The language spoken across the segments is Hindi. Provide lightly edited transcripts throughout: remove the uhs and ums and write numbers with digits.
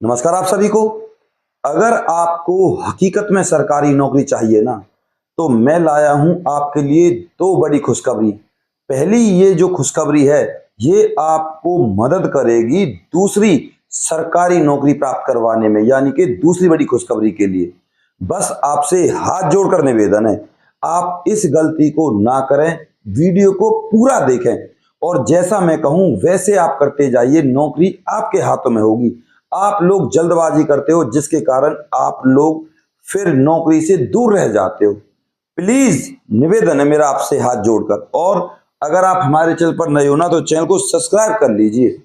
नमस्कार आप सभी को। अगर आपको हकीकत में सरकारी नौकरी चाहिए ना, तो मैं लाया हूं आपके लिए दो बड़ी खुशखबरी। पहली ये जो खुशखबरी है, ये आपको मदद करेगी दूसरी सरकारी नौकरी प्राप्त करवाने में, यानी कि दूसरी बड़ी खुशखबरी के लिए। बस आपसे हाथ जोड़कर निवेदन है, आप इस गलती को ना करें, वीडियो को पूरा देखें और जैसा मैं कहूं वैसे आप करते जाइए। नौकरी आपके हाथों में होगी। आप लोग जल्दबाजी करते हो, जिसके कारण आप लोग फिर नौकरी से दूर रह जाते हो। प्लीज निवेदन है मेरा आपसे हाथ जोड़कर, और अगर आप हमारे चैनल पर नए हो ना, तो चैनल को सब्सक्राइब कर लीजिए।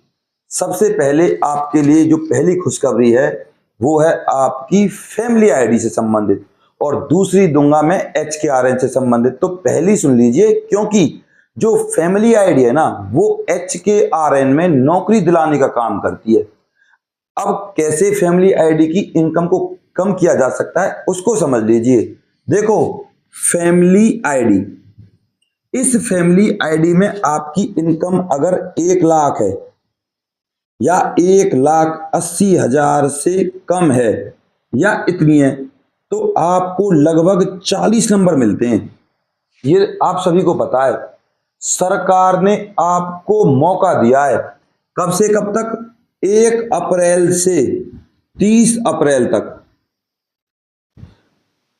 सबसे पहले आपके लिए जो पहली खुशखबरी है, वो है आपकी फैमिली आईडी से संबंधित, और दूसरी दूंगा मैं HKRN से संबंधित। तो पहली सुन लीजिए, क्योंकि जो फैमिली आईडी है ना, वो HKRN में नौकरी दिलाने का काम करती है। अब कैसे फैमिली आईडी की इनकम को कम किया जा सकता है, उसको समझ लीजिए। देखो, फैमिली आईडी, इस फैमिली आईडी में आपकी इनकम अगर 1 लाख है या 1,80,000 से कम है या इतनी है, तो आपको लगभग 40 नंबर मिलते हैं। ये आप सभी को पता है। सरकार ने आपको मौका दिया है, कब से कब तक? 1 अप्रैल से 30 अप्रैल तक,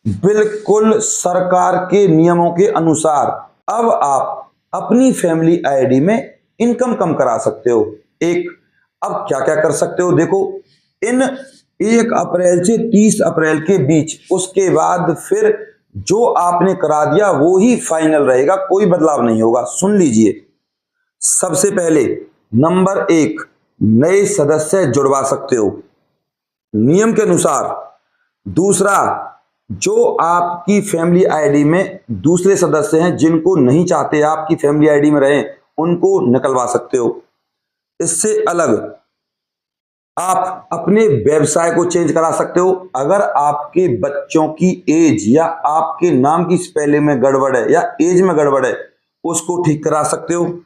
बिल्कुल सरकार के नियमों के अनुसार। अब आप अपनी फैमिली आईडी में इनकम कम करा सकते हो। अब क्या क्या कर सकते हो, देखो, इन 1 अप्रैल से 30 अप्रैल के बीच, उसके बाद फिर जो आपने करा दिया वो ही फाइनल रहेगा, कोई बदलाव नहीं होगा। सुन लीजिए, सबसे पहले नंबर 1, नए सदस्य जुड़वा सकते हो नियम के अनुसार। दूसरा, जो आपकी फैमिली आईडी में दूसरे सदस्य हैं जिनको नहीं चाहते आपकी फैमिली आईडी में रहें, उनको निकलवा सकते हो। इससे अलग आप अपने व्यवसाय को चेंज करा सकते हो। अगर आपके बच्चों की एज या आपके नाम की स्पेलिंग में गड़बड़ है या एज में गड़बड़ है, उसको ठीक करा सकते हो।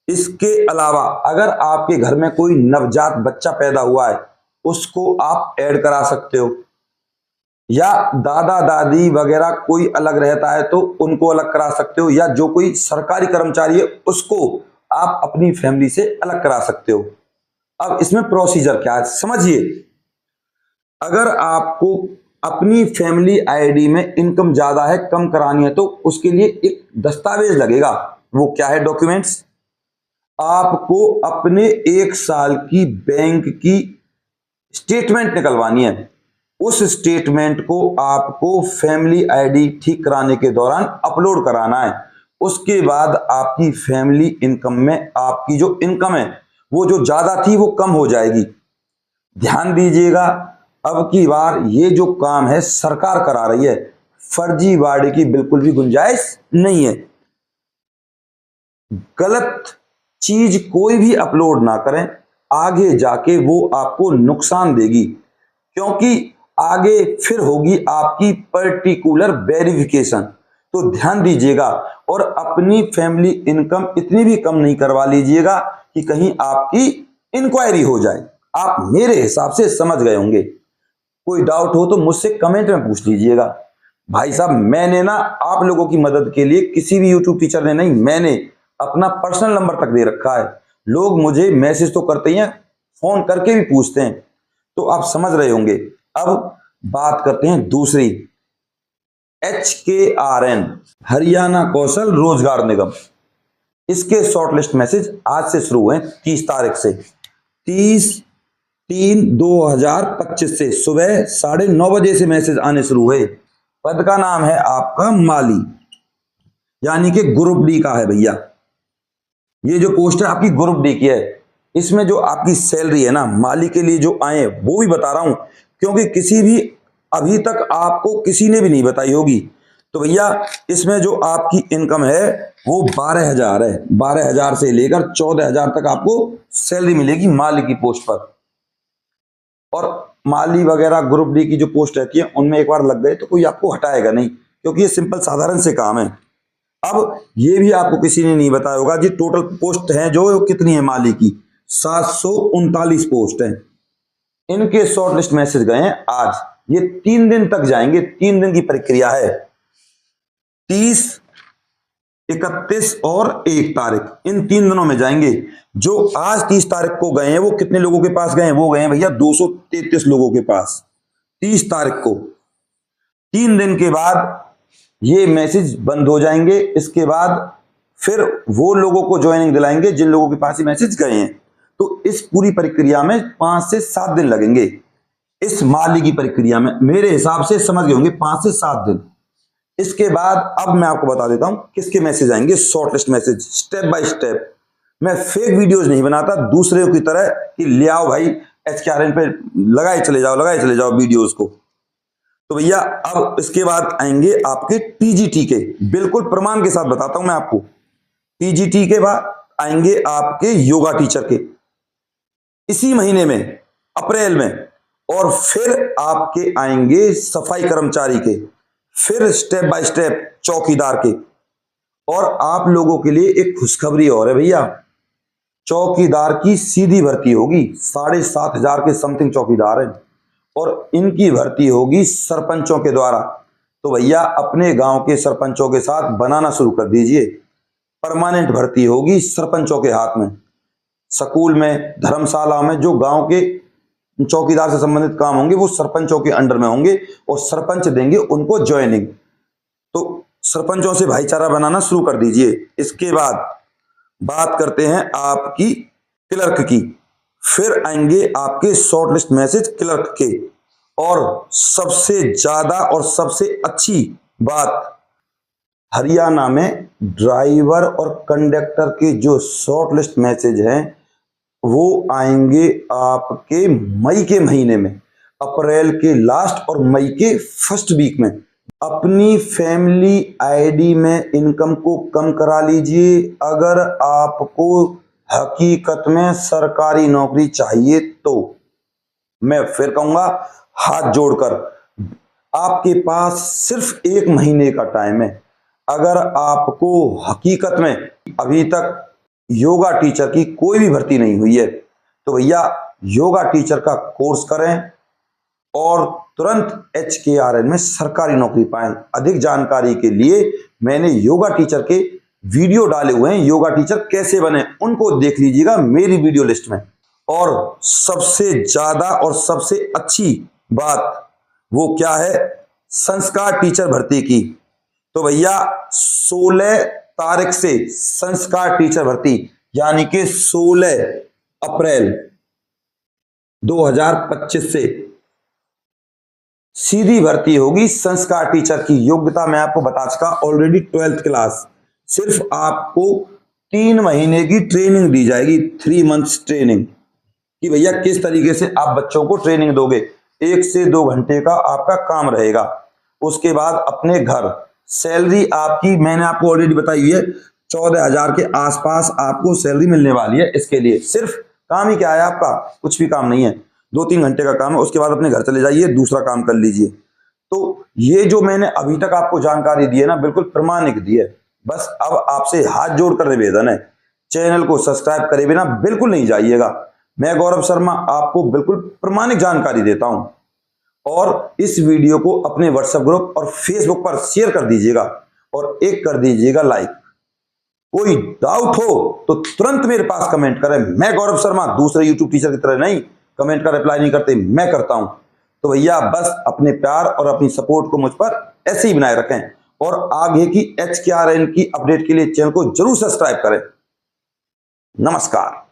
इसके अलावा अगर आपके घर में कोई नवजात बच्चा पैदा हुआ है, उसको आप ऐड करा सकते हो। या दादा दादी वगैरह कोई अलग रहता है तो उनको अलग करा सकते हो, या जो कोई सरकारी कर्मचारी है उसको आप अपनी फैमिली से अलग करा सकते हो। अब इसमें प्रोसीजर क्या है, समझिए। अगर आपको अपनी फैमिली आईडी में इनकम ज्यादा है, कम करानी है, तो उसके लिए एक दस्तावेज लगेगा। वो क्या है? डॉक्यूमेंट्स। आपको अपने 1 साल की बैंक की स्टेटमेंट निकलवानी है। उस स्टेटमेंट को आपको फैमिली आईडी ठीक कराने के दौरान अपलोड कराना है। उसके बाद आपकी फैमिली इनकम में आपकी जो इनकम है, वो जो ज्यादा थी वो कम हो जाएगी। ध्यान दीजिएगा, अब की बार ये जो काम है सरकार करा रही है, फर्जीवाड़े की बिल्कुल भी गुंजाइश नहीं है। गलत चीज कोई भी अपलोड ना करें, आगे जाके वो आपको नुकसान देगी, क्योंकि आगे फिर होगी आपकी पर्टिकुलर वेरिफिकेशन। तो ध्यान दीजिएगा, और अपनी फैमिली इनकम इतनी भी कम नहीं करवा लीजिएगा कि कहीं आपकी इंक्वायरी हो जाए। आप मेरे हिसाब से समझ गए होंगे। कोई डाउट हो तो मुझसे कमेंट में पूछ लीजिएगा। भाई साहब, मैंने ना आप लोगों की मदद के लिए, किसी भी यूट्यूब टीचर ने नहीं, मैंने अपना पर्सनल नंबर तक दे रखा है। लोग मुझे मैसेज तो करते ही हैं, फोन करके भी पूछते हैं, तो आप समझ रहे होंगे। अब बात करते हैं दूसरी, HKRN, हरियाणा कौशल रोजगार निगम। इसके शॉर्टलिस्ट मैसेज आज से शुरू हुए, 30 तारीख से, 30/3/2025 से सुबह 9:30 बजे से मैसेज आने शुरू हुए। पद का नाम है आपका माली, यानी कि ग्रुप डी का है भैया। ये जो पोस्ट है आपकी ग्रुप डी की है। इसमें जो आपकी सैलरी है ना, माली के लिए जो आए वो भी बता रहा हूं, क्योंकि किसी भी अभी तक आपको किसी ने भी नहीं बताई होगी। तो भैया, इसमें जो आपकी इनकम है वो 12,000 है। 12,000 से लेकर 14,000 तक आपको सैलरी मिलेगी माली की पोस्ट पर। और माली वगैरह ग्रुप डी की जो पोस्ट रहती है, उनमें एक बार लग गए तो कोई आपको हटाएगा नहीं, क्योंकि ये सिंपल साधारण से काम है। अब ये भी आपको किसी ने नहीं बताया होगा जी, टोटल पोस्ट है जो कितनी है माली की, 739 पोस्ट है। इनके शॉर्ट लिस्ट मैसेज गए हैं आज। ये 3 दिन तक जाएंगे, 3 दिन की प्रक्रिया है। 30, 31 और 1 तारीख, इन 3 दिनों में जाएंगे। जो आज 30 तारीख को गए हैं वो कितने लोगों के पास गए हैं? वो गए हैं भैया 233 लोगों के पास 30 तारीख को। 3 दिन के बाद ये मैसेज बंद हो जाएंगे। इसके बाद फिर वो लोगों को ज्वाइनिंग दिलाएंगे जिन लोगों के पास ये मैसेज गए हैं। तो इस पूरी प्रक्रिया में 5 से 7 दिन लगेंगे। इस माली की प्रक्रिया में मेरे हिसाब से समझ गए होंगे 5 से 7 दिन। इसके बाद अब मैं आपको बता देता हूं किसके मैसेज आएंगे, short list message, step by step. मैं फेक वीडियोस नहीं बनाता दूसरे की तरह कि ले आओ भाई HKRN पे लगाए चले जाओ वीडियोस को। तो भैया अब इसके बाद आएंगे आपके TGT के, बिल्कुल प्रमाण के साथ बताता हूं मैं आपको। TGT के बाद आएंगे आपके योगा टीचर के इसी महीने में, अप्रैल में। और फिर आपके आएंगे सफाई कर्मचारी के, फिर स्टेप बाय स्टेप चौकीदार के। और आप लोगों के लिए एक खुशखबरी और है भैया, चौकीदार की सीधी भर्ती होगी। 7,500 के समथिंग चौकीदार हैं और इनकी भर्ती होगी सरपंचों के द्वारा। तो भैया अपने गांव के सरपंचों के साथ बनाना शुरू कर दीजिए। परमानेंट भर्ती होगी सरपंचों के हाथ में। स्कूल में, धर्मशाला में जो गांव के चौकीदार से संबंधित काम होंगे वो सरपंचों के अंडर में होंगे और सरपंच देंगे उनको ज्वाइनिंग। तो सरपंचों से भाईचारा बनाना शुरू कर दीजिए। इसके बाद बात करते हैं आपकी क्लर्क की। फिर आएंगे आपके शॉर्ट लिस्ट मैसेज क्लर्क के। और सबसे ज्यादा और सबसे अच्छी बात, हरियाणा में ड्राइवर और कंडक्टर के जो शॉर्ट लिस्ट मैसेज हैं वो आएंगे आपके मई के महीने में, अप्रैल के लास्ट और मई के फर्स्ट वीक में। अपनी फैमिली आईडी में इनकम को कम करा लीजिए। अगर आपको हकीकत में सरकारी नौकरी चाहिए तो मैं फिर कहूंगा हाथ जोड़कर, आपके पास सिर्फ 1 महीने का टाइम है। अगर आपको हकीकत में अभी तक योगा टीचर की कोई भी भर्ती नहीं हुई है तो भैया योगा टीचर का कोर्स करें और तुरंत HKRN में सरकारी नौकरी पाएं। अधिक जानकारी के लिए मैंने योगा टीचर के वीडियो डाले हुए हैं, योगा टीचर कैसे बने, उनको देख लीजिएगा मेरी वीडियो लिस्ट में। और सबसे ज्यादा और सबसे अच्छी बात वो क्या है, संस्कार टीचर भर्ती की। तो भैया 16 तारीख से संस्कार टीचर भर्ती यानी कि 16 अप्रैल 2025 से सीधी भर्ती होगी संस्कार टीचर की। योग्यता मैं आपको बता चुका ऑलरेडी, 12th क्लास। सिर्फ आपको 3 महीने की ट्रेनिंग दी जाएगी, 3 मंथ्स ट्रेनिंग, कि भैया किस तरीके से आप बच्चों को ट्रेनिंग दोगे। 1 से 2 घंटे का आपका काम रहेगा। उसके बाद अपने घर, सैलरी आपकी मैंने आपको ऑलरेडी बताई हुई है, 14,000 के आसपास आपको सैलरी मिलने वाली है। इसके लिए सिर्फ काम ही क्या है आपका, कुछ भी काम नहीं है, 2-3 घंटे का काम है। उसके बाद अपने घर चले जाइए, दूसरा काम कर लीजिए। तो ये जो मैंने अभी तक आपको जानकारी दी है ना, बिल्कुल प्रमाणिक दी है। बस अब आपसे हाथ जोड़कर निवेदन है, चैनल को सब्सक्राइब करे बिना बिल्कुल नहीं जाइएगा। मैं गौरव शर्मा आपको बिल्कुल प्रमाणिक जानकारी देता हूं। और इस वीडियो को अपने व्हाट्सएप ग्रुप और फेसबुक पर शेयर कर दीजिएगा और एक कर दीजिएगा लाइक। कोई डाउट हो तो तुरंत मेरे पास कमेंट करें। मैं गौरव शर्मा दूसरे यूट्यूब टीचर की तरह नहीं कमेंट का रिप्लाई नहीं करते, मैं करता हूं। तो भैया बस अपने प्यार और अपनी सपोर्ट को मुझ पर ऐसे ही बनाए रखें और आगे की HKRN की अपडेट के लिए चैनल को जरूर सब्सक्राइब करें। नमस्कार।